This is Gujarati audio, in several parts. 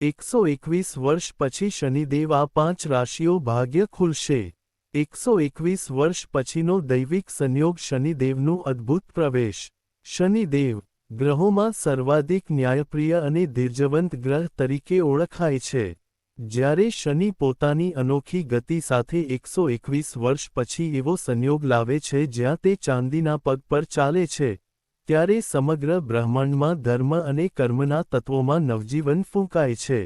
121 વર્ષ પછી શનિદેવ આ 5 રાશિઓ ભાગ્ય ખુલશે। 121 વર્ષ પછીનો દૈવિક સંયોગ શનિદેવનું અદ્ભુત પ્રવેશ। શનિદેવ ગ્રહોમાં સર્વાધિક ન્યાયપ્રિય અને ધીરજવંત ગ્રહ તરીકે ઓળખાય છે। જ્યારે શનિ પોતાની અનોખી ગતિ સાથે 121 વર્ષ પછી એવો સંયોગ લાવે છે જ્યાં તે ચાંદીના પગ પર ચાલે છે, ત્યારે સમગ્ર બ્રહ્માંડમાં ધર્મ અને કર્મના તત્વોમાં નવજીવન ફૂંકાય છે।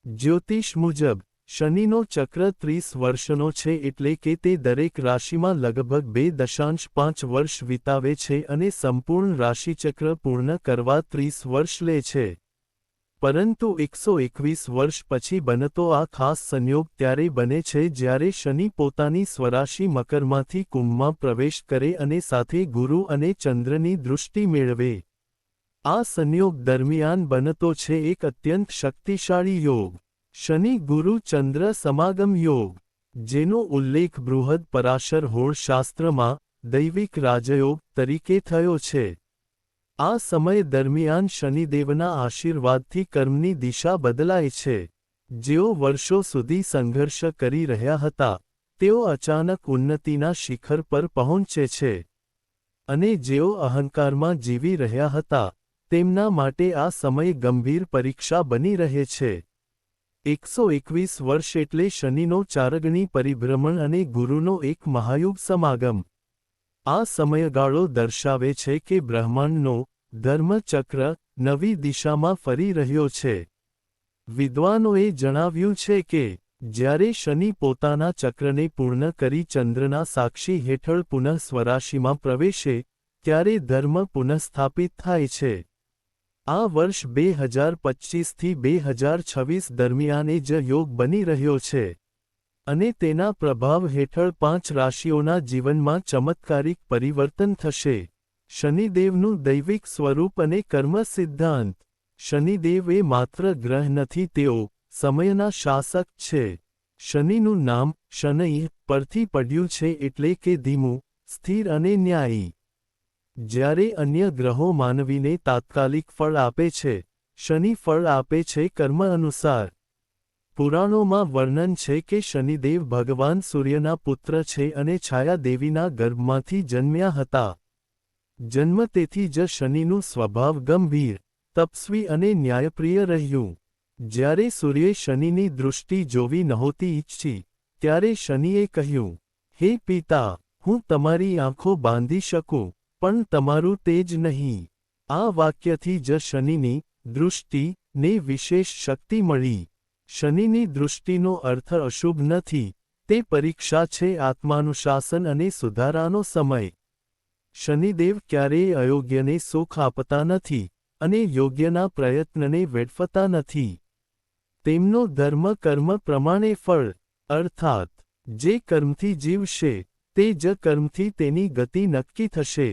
જ્યોતિષ મુજબ શનિનો ચક્ર 30 વર્ષનો છે, એટલે કે તે દરેક રાશિમાં લગભગ 2.5 વર્ષ વિતાવે છે અને સંપૂર્ણ રાશિચક્ર પૂર્ણ કરવા 30 વર્ષ લે છે। પરંતુ 121 વર્ષ પછી બનતો આ ખાસ સંયોગ ત્યારે બને છે જ્યારે શનિ પોતાની સ્વરાશિ મકરમાંથી કુંભમાં પ્રવેશ કરે અને સાથે ગુરુ અને ચંદ્રની દૃષ્ટિ મેળવે। આ સંયોગ દરમિયાન બનતો છે એક અત્યંત શક્તિશાળી યોગ, શનિ ગુરુ ચંદ્ર સમાગમ યોગ, જેનો ઉલ્લેખ બૃહદ પરાશર હોળ શાસ્ત્રમાં દૈવિક રાજયોગ તરીકે થયો છે। આ સમય દરમિયાન શનિદેવના આશીર્વાદથી કર્મની દિશા બદલાય છે। જેઓ વર્ષો સુધી સંઘર્ષ કરી રહ્યા હતા, તેઓ અચાનક ઉન્નતિના શિખર પર પહોંચે છે, અને જેઓ અહંકારમાં જીવી રહ્યા હતા, તેમના માટે આ સમય ગંભીર પરીક્ષા બની રહે છે। 121 વર્ષ એટલે શનિનો ચારગણી પરિભ્રમણ અને ગુરુનો એક મહાયુગ સમાગમ। આ સમયગાળો દર્શાવે છે કે બ્રહ્માંડનો ધર્મચક્ર નવી દિશામાં ફરી રહ્યો છે। વિદ્વાનોએ જણાવ્યું છે કે જ્યારે શનિ પોતાના ચક્રને પૂર્ણ કરી ચંદ્રના સાક્ષી હેઠળ પુનઃ સ્વરાશિમાં પ્રવેશે, ત્યારે ધર્મ પુનઃસ્થાપિત થાય છે। આ વર્ષ 2025થી 2026 દરમિયાન એ જ યોગ બની રહ્યો છે, અને તેના પ્રભાવ હેઠળ 5 રાશિઓના જીવનમાં ચમત્કારિક પરિવર્તન થશે। શનિદેવનું દૈવિક સ્વરૂપ અને કર્મ સિદ્ધાંત। શનિદેવ એ માત્ર ગ્રહ નથી, તેઓ સમયના શાસક છે। શનિનું નામ શનૈઃ પરથી પડ્યું છે, એટલે કે ધીમું, સ્થિર અને ન્યાયી। જ્યારે અન્ય ગ્રહો માનવીને તાત્કાલિક ફળ આપે છે, શનિ ફળ આપે છે કર્મ અનુસાર। પુરાણોમાં વર્ણન છે કે શનિદેવ ભગવાન સૂર્યના પુત્ર છે અને છાયા દેવીના ગર્ભમાંથી જન્મ્યા હતા। જન્મ તેથી જ શનિનું સ્વભાવ ગંભીર, તપસ્વી અને ન્યાયપ્રિય રહ્યું। જ્યારે સૂર્યે શનિની દૃષ્ટિ જોવી નહોતી ઈચ્છી, ત્યારે શનિએ કહ્યું, હે પિતા, હું તમારી આંખો બાંધી શકું, પણ તમારું તેજ નહીં। આ વાક્યથી જ શનિની દૃષ્ટિને વિશેષ શક્તિ મળી। શનિની દૃષ્ટિનો અર્થ અશુભ નથી, તે પરીક્ષા છે, આત્માનુશાસન અને સુધારાનો સમય। શનિદેવ ક્યારેય અયોગ્યને સુખ આપતા નથી, અને યોગ્યના પ્રયત્નને વેડફતા નથી। તેમનો ધર્મ કર્મ પ્રમાણે ફળ, અર્થાત જે કર્મથી જીવશે, તે જ કર્મથી તેની ગતિ નક્કી થશે।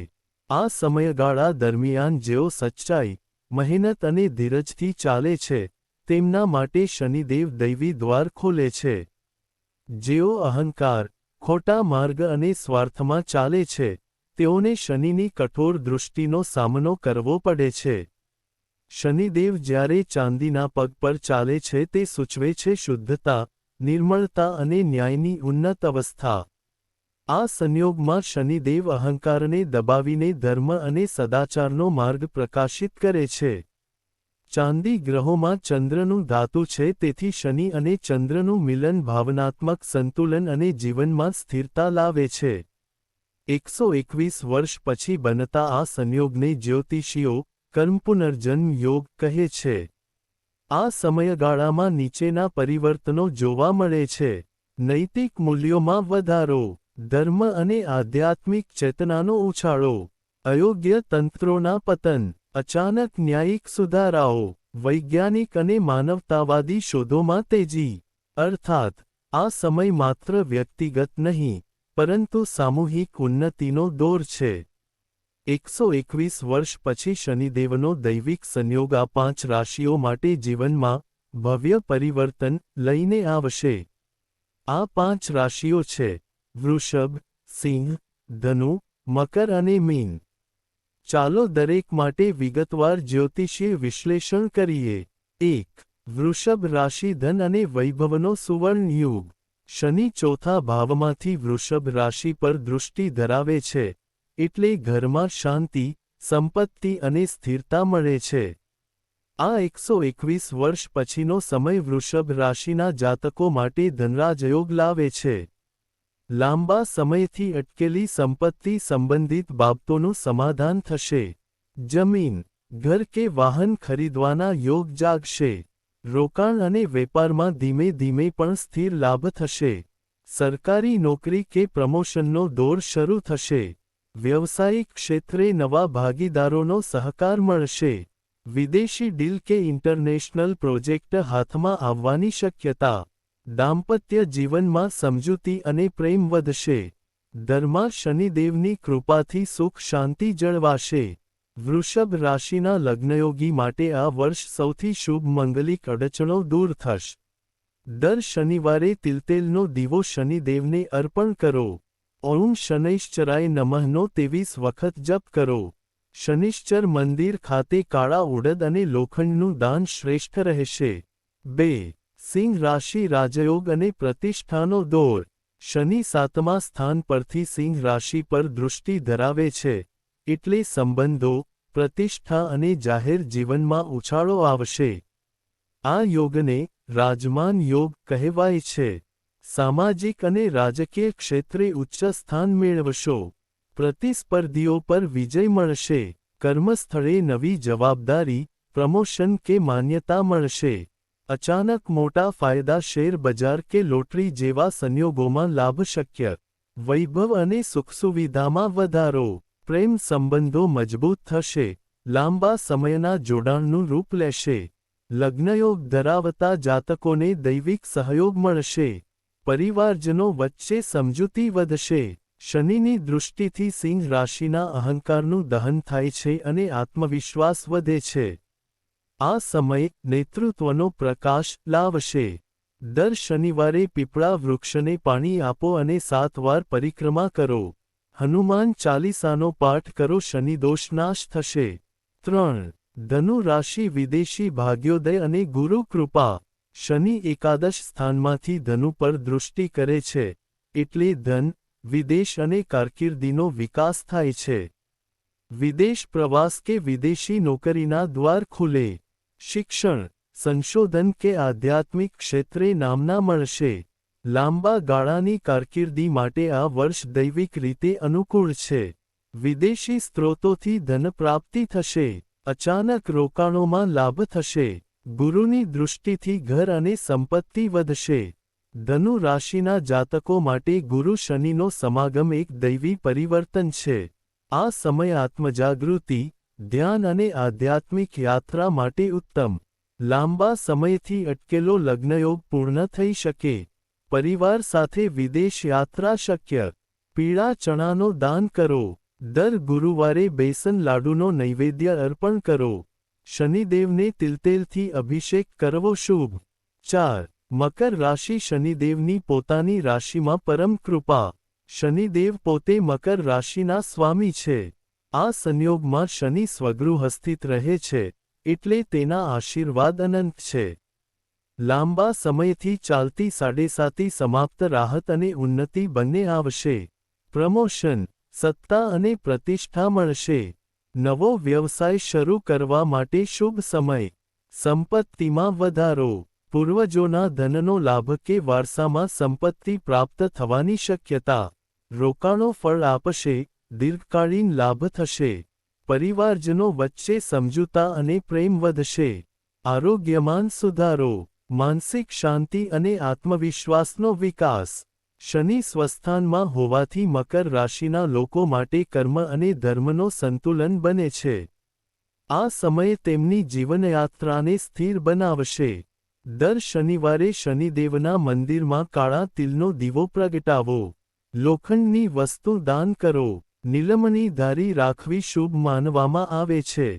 આ સમયગાળા દરમિયાન જેઓ સચ્ચાઈ, મહેનત અને ધીરજથી ચાલે છે, તેમના માટે શનિદેવ દૈવી દ્વાર ખોલે છે। જેઓ અહંકાર, ખોટા માર્ગ અને સ્વાર્થમાં ચાલે છે, તેઓને શનિની કઠોર દૃષ્ટિનો સામનો કરવો પડે છે। શનિદેવ જ્યારે ચાંદીના પગ પર ચાલે છે, તે સૂચવે છે શુદ્ધતા, નિર્મળતા અને ન્યાયની ઉન્નત અવસ્થા। આ સંયોગમાં શનિદેવ અહંકારને દબાવીને ધર્મ અને સદાચારનો માર્ગ પ્રકાશિત કરે છે। ચાંદી ગ્રહોમાં ચંદ્રનું ધાતુ છે, તેથી શનિ અને ચંદ્રનું મિલન ભાવનાત્મક સંતુલન અને જીવનમાં સ્થિરતા લાવે છે। 121 વર્ષ પછી બનતા આ સંયોગને જ્યોતિષીઓ કર્મપુનર્જન્મ યોગ કહે છે। આ સમયગાળામાં નીચેના પરિવર્તનો જોવા મળે છે: નૈતિક મૂલ્યોમાં વધારો, ધર્મ અને આધ્યાત્મિક ચેતનાનો ઉછાળો, અયોગ્ય તંત્રોના પતન, અચાનક ન્યાયિક સુધારાઓ, વૈજ્ઞાનિક અને માનવતાવાદી શોધોમાં તેજી। અર્થાત આ સમય માત્ર વ્યક્તિગત નહીં, પરંતુ સામૂહિક ઉન્નતિનો દોર છે। 121 વર્ષ પછી શનિદેવનો દૈવિક સંયોગ આ 5 રાશિઓ માટે જીવનમાં ભવ્ય પરિવર્તન લઈને આવશે। આ 5 રાશિઓ છે: વૃષભ, સિંહ, ધનુ, મકર અને મીન। ચાલો દરેક માટે વિગતવાર જ્યોતિષીય વિશ્લેષણ કરીએ। 1. વૃષભ રાશિ ધન અને વૈભવનો સુવર્ણ યુગ. શનિ ચોથા ભાવમાંથી વૃષભ રાશિ પર દૃષ્ટિ ધરાવે છે, એટલે ઘરમાં શાંતિ, સંપત્તિ અને સ્થિરતા મળે છે. આ 121 વર્ષ પછીનો સમય વૃષભ રાશિના જાતકો માટે ધનરાજયોગ લાવે છે. લાંબા સમયથી અટકેલી સંપત્તિ સંબંધિત બાબતોનું સમાધાન થશે. જમીન, ઘર કે વાહન ખરીદવાના યોગ જાગશે. રોકાણ અને વેપારમાં ધીમે ધીમે પણ સ્થિર લાભ થશે. સરકારી નોકરી કે પ્રમોશનનો દોર શરૂ થશે. વ્યવસાયિક ક્ષેત્રે નવા ભાગીદારોનો સહકાર મળશે. વિદેશી ડીલ કે ઇન્ટરનેશનલ પ્રોજેક્ટ હાથમાં આવવાની શક્યતા. દાંપત્ય જીવનમાં સમજૂતી અને પ્રેમ વધશે. ધરમાં શનિદેવની કૃપાથી સુખ શાંતિ જળવાશે. વૃષભ રાશિના લગ્નયોગી માટે આ વર્ષ સૌથી શુભ મંગલિક અડચણો દૂર થશે. દર શનિવારે તિલતેલનો દીવો શનિદેવને અર્પણ કરો. ઓમ શનૈશ્ચરાય નમઃનો 23 વખત જપ કરો. શનિશ્ચર મંદિર ખાતે કાળા ઉડદ અને લોખંડનું દાન શ્રેષ્ઠ રહેશે. 2. સિંહ રાશિ રાજયોગ અને પ્રતિષ્ઠાનો દોર. શનિ 7મા સ્થાન પરથી સિંહ રાશિ પર દૃષ્ટિ ધરાવે છે, એટલે સંબંધો, પ્રતિષ્ઠા અને જાહેર જીવનમાં ઉછાળો આવશે. આ યોગને રાજમાન યોગ કહેવાય છે. સામાજિક અને રાજકીય ક્ષેત્રે ઉચ્ચ સ્થાન મેળવશો. પ્રતિસ્પર્ધીઓ પર વિજય મળશે. કર્મસ્થળે નવી જવાબદારી, પ્રમોશન કે માન્યતા મળશે. અચાનક મોટા ફાયદા શેર બજાર કે લોટરી જેવા સંયોગોમાં લાભ શક્ય. વૈભવ અને સુખસુવિધામાં વધારો. પ્રેમ સંબંધો મજબૂત થશે. લાંબા સમયના જોડાણનું રૂપ લેશે. લગ્નયોગ ધરાવતા જાતકોને દૈવિક સહયોગ મળશે. પરિવારજનો વચ્ચે સમજૂતી વધશે. શનિની દૃષ્ટિથી સિંહ રાશિના અહંકારનું દહન થાય છે અને આત્મવિશ્વાસ વધે છે. આ સમય નેતૃત્વનો પ્રકાશ લાવશે. દર શનિવારે પીપળા વૃક્ષને પાણી આપો અને 7 વાર પરિક્રમા કરો. હનુમાન ચાલીસાનો પાઠ કરો. શનિદોષ નાશ થશે. 3. ધનુ રાશિ વિદેશી ભાગ્યોદય અને ગુરુ કૃપા. શનિ એકાદશ સ્થાનમાંથી ધનુ પર દૃષ્ટિ કરે છે, એટલે ધન, વિદેશ અને કારકિર્દીનો વિકાસ થાય છે. વિદેશ પ્રવાસ કે વિદેશી નોકરીના દ્વાર ખુલે. શિક્ષણ, સંશોધન કે આધ્યાત્મિક ક્ષેત્રે નામના મળશે. લાંબા ગાળાની કારકિર્દી માટે આ વર્ષ દૈવિક રીતે અનુકૂળ છે. વિદેશી સ્ત્રોતોથી ધન પ્રાપ્તિ થશે. અચાનક રોકાણોમાં લાભ થશે. ગુરુની દૃષ્ટિથી ઘર અને સંપત્તિ વધશે. ધનુ રાશિના જાતકો માટે ગુરુ શનિનો સમાગમ એક દૈવી પરિવર્તન છે. આ સમય આત્મજાગૃતિ, ધ્યાન અને આધ્યાત્મિક યાત્રા માટે ઉત્તમ. લાંબા સમયથી અટકેલો લગ્નયોગ પૂર્ણ થઈ શકે. પરિવાર સાથે વિદેશ યાત્રા શક્ય. પીળા ચણાનો દાન કરો. દર ગુરુવારે બેસન લાડુનો નૈવેદ્ય અર્પણ કરો. શનિદેવને તિલતેલથી અભિષેક કરવો શુભ. 4. મકર રાશિ શનિદેવની પોતાની રાશિમાં પરમ કૃપા. શનિદેવ પોતે મકર રાશિના સ્વામી છે. આ સંયોગમાં શનિ સ્વગૃહ સ્થિત રહે છે, એટલે તેના આશીર્વાદ અનંત છે. લાંબા સમયથી ચાલતી સાડેસાતી સમાપ્ત રાહત અને ઉન્નતિ બંને આવશે. પ્રમોશન, સત્તા અને પ્રતિષ્ઠા મળશે. નવો વ્યવસાય શરૂ કરવા માટે શુભ સમય. સંપત્તિમાં વધારો. પૂર્વજોના ધનનો લાભ કે વારસામાં સંપત્તિ પ્રાપ્ત થવાની શક્યતા. રોકાણો ફળ આપશે. દીર્ઘકાલીન લાભ થશે. પરિવારજનો વચ્ચે સમજૂતા અને પ્રેમ વધશે. આરોગ્યમાં સુધારો. માનસિક શાંતિ અને આત્મવિશ્વાસનો વિકાસ. શનિ સ્વસ્થાનમાં હોવાથી મકર રાશિના લોકો માટે કર્મ અને ધર્મનો સંતુલન બને છે. આ સમય તેમની જીવનયાત્રાને સ્થિર બનાવશે. દર શનિવારે શનિદેવના મંદિરમાં કાળા તિલનો દીવો પ્રગટાવો. લોખંડની વસ્તુ દાન કરો. નીલમની ધારી રાખવી શુભ માનવામાં આવે છે.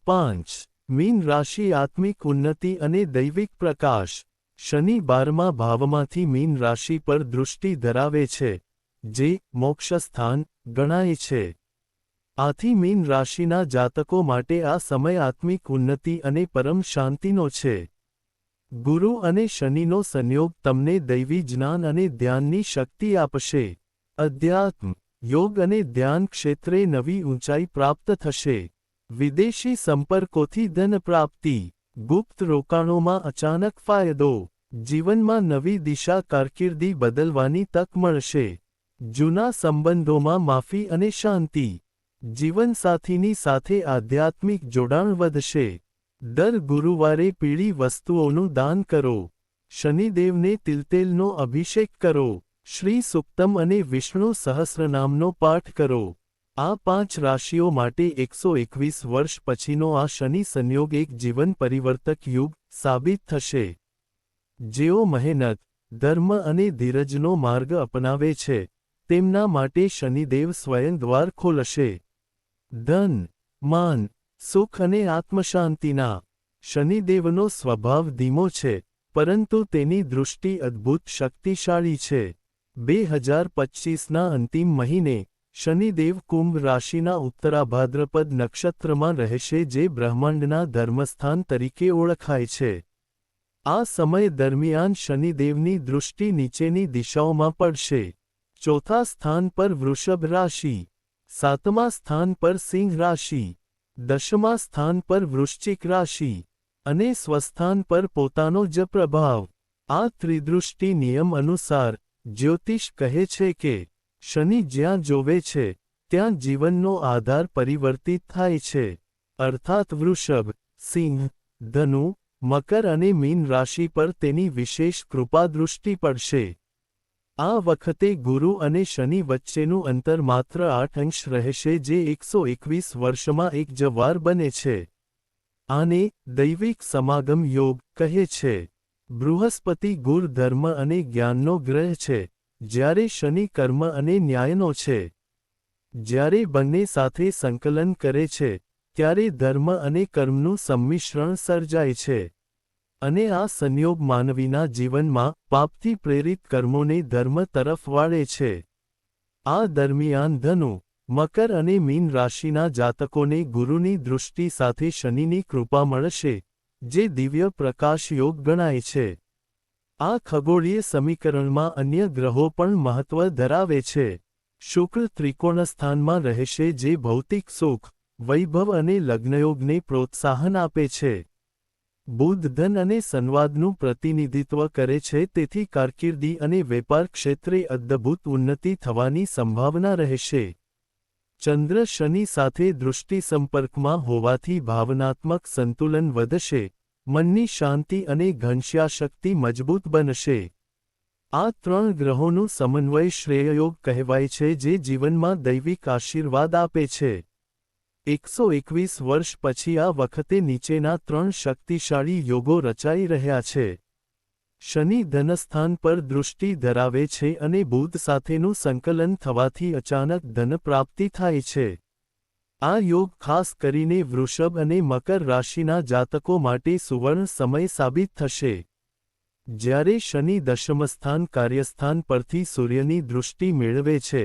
5. મીન રાશિ આત્મિક ઉન્નતિ અને દૈવિક પ્રકાશ. શનિ 12મા ભાવમાંથી મીન રાશિ પર દૃષ્ટિ ધરાવે છે, જે મોક્ષસ્થાન ગણાય છે. આથી મીન રાશિના જાતકો માટે આ સમય આત્મિક ઉન્નતિ અને પરમ શાંતિનો છે. ગુરુ અને શનિનો સંયોગ તમને દૈવી જ્ઞાન અને ધ્યાનની શક્તિ આપશે. અધ્યાત્મ, યોગ અને ધ્યાન ક્ષેત્રે નવી ઊંચાઈ પ્રાપ્ત થશે. વિદેશી સંપર્કોથી ધન પ્રાપ્તિ. ગુપ્ત રોકાણોમાં અચાનક ફાયદો. જીવનમાં નવી દિશા કારકિર્દી બદલવાની તક મળશે. જૂના સંબંધોમાં માફી અને શાંતિ. જીવનસાથીની સાથે આધ્યાત્મિક જોડાણ વધશે. દર ગુરુવારે પીળી વસ્તુઓનું દાન કરો. શનિદેવને તિલતેલનો અભિષેક કરો. શ્રી સુક્તમ અને વિષ્ણુ સહસ્રનામનો પાઠ કરો. આ 5 રાશિઓ માટે 121 વર્ષ પછીનો આ શનિ સંયોગ એક જીવન પરિવર્તક યુગ સાબિત થશે. જેઓ મહેનત, ધર્મ અને ધીરજનો માર્ગ અપનાવે છે, તેમના માટે શનિદેવ સ્વયં દ્વાર ખોલશે. ધન, માન, સુખ અને આત્મશાંતિના. શનિદેવનો સ્વભાવ ધીમો છે, પરંતુ તેની દૃષ્ટિ અદ્ભુત શક્તિશાળી છે. 2025ના અંતિમ મહિને શનિદેવ કુંભ રાશિના ઉત્તરાભાદ્રપદ નક્ષત્રમાં રહેશે, જે બ્રહ્માંડના ધર્મસ્થાન તરીકે ઓળખાય છે. આ સમય દરમિયાન શનિદેવની દૃષ્ટિ નીચેની દિશાઓમાં પડશે. ચોથા સ્થાન પર વૃષભ રાશિ, 7મા સ્થાન પર સિંહ રાશિ, 10મા સ્થાન પર વૃશ્ચિક રાશિ અને સ્વસ્થાન પર પોતાનો જ પ્રભાવ. આ ત્રિદૃષ્ટિ નિયમ અનુસાર જ્યોતિષ કહે છે કે શનિ જ્યાં જોવે છે ત્યાં જીવનનો આધાર પરિવર્તિત થાય છે. અર્થાત વૃષભ, સિંહ, ધનુ, મકર અને મીન રાશિ પર તેની વિશેષ કૃપા દૃષ્ટિ પડશે. આ વખતે ગુરુ અને શનિ વચ્ચેનું અંતર માત્ર 8 અંશ રહેશે, જે 121 વર્ષમાં એક જ વાર બને છે. આને દૈવિક સમાગમ યોગ કહે છે. બૃહસ્પતિ ગુર ધર્મ અને જ્ઞાનનો ગ્રહ છે, જ્યારે શનિ કર્મ અને ન્યાયનો છે. જ્યારે બંને સાથે સંકલન કરે છે, ત્યારે ધર્મ અને કર્મનું સંમિશ્રણ સર્જાય છે. અને આ સંયોગ માનવીના જીવનમાં પાપથી પ્રેરિત કર્મોને ધર્મ તરફ વાળે છે. આ દરમિયાન ધનુ, મકર અને મીન રાશિના જાતકોને ગુરુની દૃષ્ટિ સાથે શનિની કૃપા મળશે, જે દિવ્ય પ્રકાશ યોગ ગણાય છે. આ ખગોળીય સમીકરણમાં અન્ય ગ્રહો પણ મહત્વ ધરાવે છે. શુક્ર ત્રિકોણસ્થાનમાં રહેશે, જે ભૌતિક સુખ, વૈભવ અને લગ્નયોગને પ્રોત્સાહન આપે છે. બુધ ધન અને સંવાદનું પ્રતિનિધિત્વ કરે છે, તેથી કારકિર્દી અને વેપાર ક્ષેત્રે અદ્ભુત ઉન્નતિ થવાની સંભાવના રહેશે. ચંદ્ર શનિ સાથે દૃષ્ટિ સંપર્કમાં હોવાથી ભાવનાત્મક સંતુલન વધશે, મનની શાંતિ અને ઘનશ્યાશક્તિ મજબૂત બનશે. આ 3 ગ્રહોનું સમન્વય શ્રેયયોગ કહેવાય છે, જે જીવનમાં દૈવિક આશીર્વાદ આપે છે. 121 વર્ષ પછી આ વખતે નીચેના 3 શક્તિશાળી યોગો રચાઈ રહ્યા છે. શનિ ધનસ્થાન પર દૃષ્ટિ ધરાવે છે અને બુધ સાથેનું સંકલન થવાથી અચાનક ધન પ્રાપ્તિ થાય છે. આ યોગ ખાસ કરીને વૃષભ અને મકર રાશિના જાતકો માટે સુવર્ણ સમય સાબિત થશે. જ્યારે શનિ દશમસ્થાન કાર્યસ્થાન પરથી સૂર્યની દૃષ્ટિ મેળવે છે,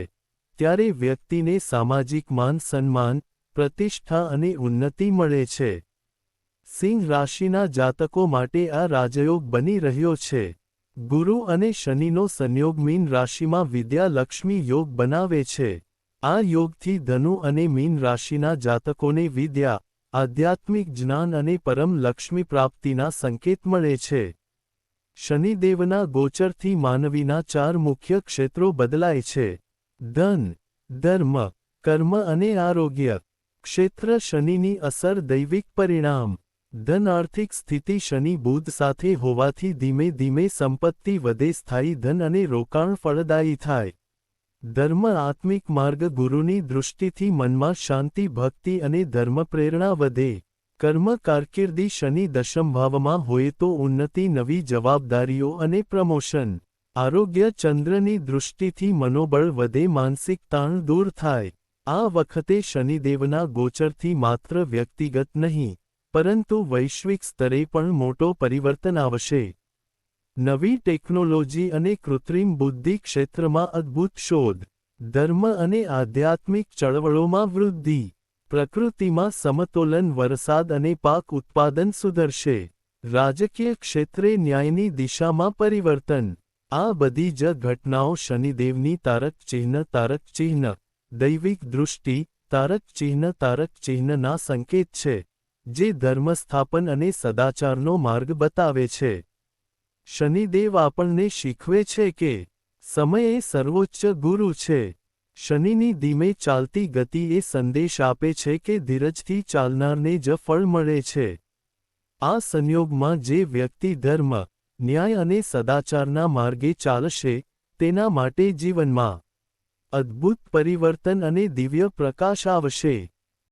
ત્યારે વ્યક્તિને સામાજિક માન સન્માન, પ્રતિષ્ઠા અને ઉન્નતિ મળે છે. સિંહ રાશિના જાતકો માટે આ રાજયોગ બની રહ્યો છે. ગુરુ અને શનિનો સંયોગ મીન રાશિમાં વિદ્યા લક્ષ્મી યોગ બનાવે છે. આ યોગથી ધનુ અને મીન રાશિના જાતકોને વિદ્યા, આધ્યાત્મિક જ્ઞાન અને પરમ લક્ષ્મી પ્રાપ્તિના સંકેત મળે છે. શનિદેવના ગોચરથી માનવીના 4 મુખ્ય ક્ષેત્રો બદલાય છે: ધન, ધર્મ, કર્મ અને આરોગ્ય. ક્ષેત્ર શનિની અસર દૈવિક પરિણામ. ધન આર્થિક સ્થિતિ શનિ બુધ સાથે હોવાથી ધીમે ધીમે સંપત્તિ વધે, સ્થાયી ધન અને રોકાણ ફળદાયી થાય. ધર્મ આત્મિક માર્ગ ગુરુની દૃષ્ટિથી મનમાં શાંતિ, ભક્તિ અને ધર્મ પ્રેરણા વધે. કર્મ કારકિર્દી શનિ દશમભાવમાં હોય તો ઉન્નતિ, નવી જવાબદારીઓ અને પ્રમોશન. આરોગ્ય ચંદ્રની દૃષ્ટિથી મનોબળ વધે, માનસિક તાણ દૂર થાય. આ વખતે શનિદેવના ગોચરથી માત્ર વ્યક્તિગત નહીં, પરંતુ વૈશ્વિક સ્તરે પણ મોટો પરિવર્તન આવશે. નવી ટેકનોલોજી અને કૃત્રિમ બુદ્ધિ ક્ષેત્રમાં અદ્ભુત શોધ. ધર્મ અને આધ્યાત્મિક ચળવળોમાં વૃદ્ધિ. પ્રકૃતિમાં સમતોલન, વરસાદ અને પાક ઉત્પાદન સુધરશે. રાજકીય ક્ષેત્રે ન્યાયની દિશામાં પરિવર્તન. આ બધી જ ઘટનાઓ શનિદેવની તારક ચિહ્ન, દૈવિક દૃષ્ટિ, તારક ચિહ્નના સંકેત છે, જે ધર્મસ્થાપન અને સદાચારનો માર્ગ બતાવે છે. શનિદેવ આપણને શીખવે છે કે સમય એ સર્વોચ્ચ ગુરુ છે. શનિની ધીમે ચાલતી ગતિ એ સંદેશ આપે છે કે ધીરજથી ચાલનારને જ ફળ મળે છે. આ સંયોગમાં જે વ્યક્તિ ધર્મ, ન્યાય અને સદાચારના માર્ગે ચાલશે, તેના માટે જીવનમાં અદ્ભુત પરિવર્તન અને દિવ્ય પ્રકાશ આવશે.